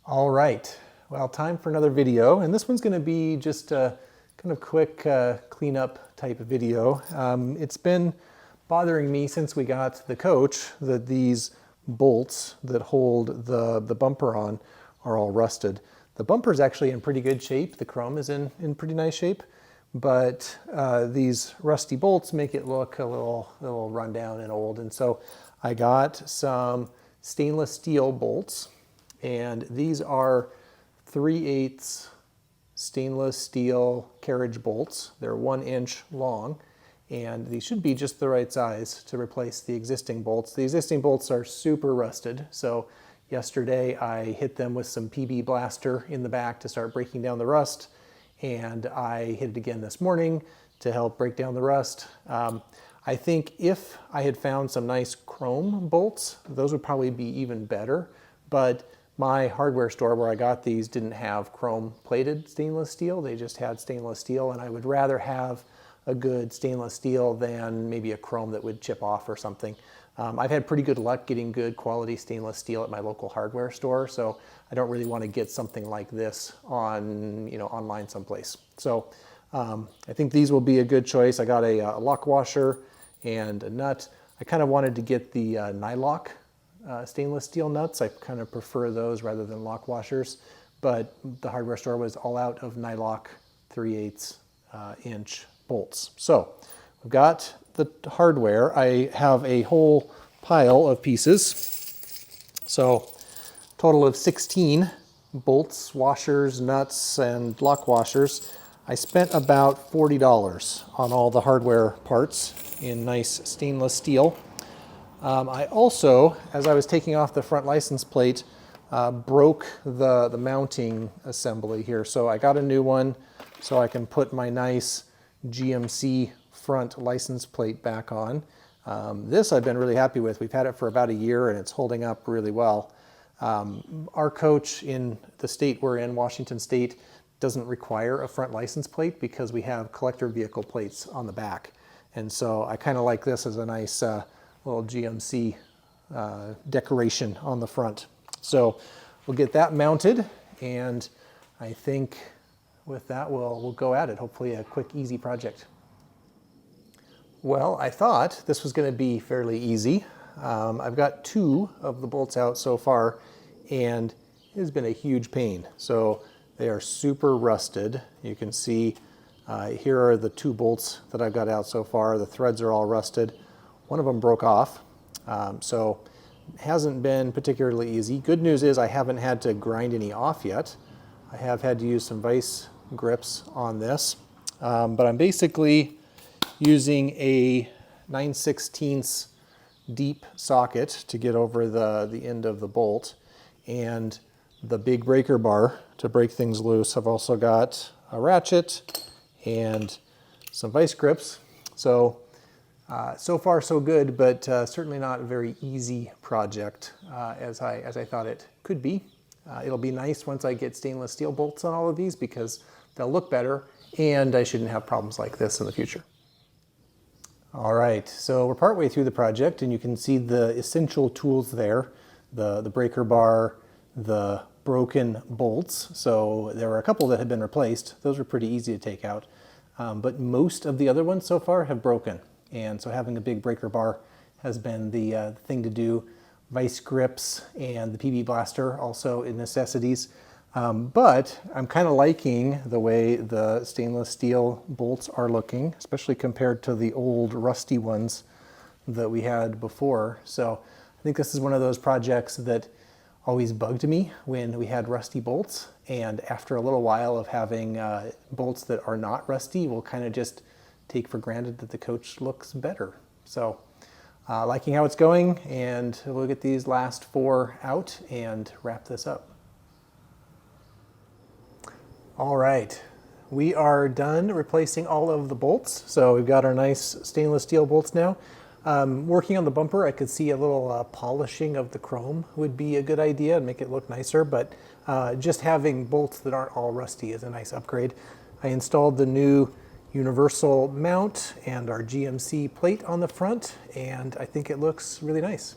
All right, well, time for another video, and this one's going to be just a kind of quick cleanup type of video. It's been bothering me since we got the coach that these bolts that hold the bumper on are all rusted. The bumper is actually in pretty good shape. The chrome is in pretty nice shape, but these rusty bolts make it look a little run down and old. And so I got some stainless steel bolts. And these are 3/8 stainless steel carriage bolts. They're 1 inch long, and these should be just the right size to replace the existing bolts. The existing bolts are super rusted, so yesterday I hit them with some PB Blaster in the back to start breaking down the rust, and I hit it again this morning to help break down the rust. I think if I had found some nice chrome bolts, those would probably be even better, but my hardware store where I got these didn't have chrome plated stainless steel. They just had stainless steel, and I would rather have a good stainless steel than maybe a chrome that would chip off or something. I've had pretty good luck getting good quality stainless steel at my local hardware store, so I don't really want to get something like this on, online someplace. So I think these will be a good choice. I got a lock washer and a nut. I kind of wanted to get the Nylock stainless steel nuts. I kind of prefer those rather than lock washers, but the hardware store was all out of Nylock 3/8 inch bolts. So we've got the hardware. I have a whole pile of pieces. So total of 16 bolts, washers, nuts, and lock washers. I spent about $40 on all the hardware parts in nice stainless steel. I also, as I was taking off the front license plate, broke the mounting assembly here. So I got a new one so I can put my nice GMC front license plate back on. This I've been really happy with. We've had it for about a year and it's holding up really well. Our coach in the state we're in, Washington State, doesn't require a front license plate because we have collector vehicle plates on the back. And so I kind of like this as a nice little GMC decoration on the front. So we'll get that mounted, and I think with that we'll go at it. Hopefully a quick, easy project. Well, I thought this was going to be fairly easy. I've got 2 of the bolts out so far, and it has been a huge pain. So they are super rusted. You can see here are the 2 bolts that I've got out so far. The threads are all rusted. One of them broke off, so it hasn't been particularly easy. Good news is I haven't had to grind any off yet. I have had to use some vice grips on this, but I'm basically using a 9/16 deep socket to get over the end of the bolt, and the big breaker bar to break things loose. I've also got a ratchet and some vice grips. So far so good, but certainly not a very easy project as I thought it could be. It'll be nice once I get stainless steel bolts on all of these because they'll look better and I shouldn't have problems like this in the future. All right, so we're partway through the project and you can see the essential tools there, the breaker bar, the broken bolts. So there were a couple that had been replaced. Those were pretty easy to take out, but most of the other ones so far have broken. And so having a big breaker bar has been the thing to do. Vice grips and the PB Blaster also in necessities. But I'm kind of liking the way the stainless steel bolts are looking, especially compared to the old rusty ones that we had before. So I think this is one of those projects that always bugged me when we had rusty bolts. And after a little while of having bolts that are not rusty, we'll kind of just take for granted that the coach looks better. So liking how it's going, and we'll get these last 4 out and wrap this up. All right, we are done replacing all of the bolts. So we've got our nice stainless steel bolts now. Working on the bumper, I could see a little polishing of the chrome would be a good idea and make it look nicer, but just having bolts that aren't all rusty is a nice upgrade. I installed the new universal mount and our GMC plate on the front, and I think it looks really nice.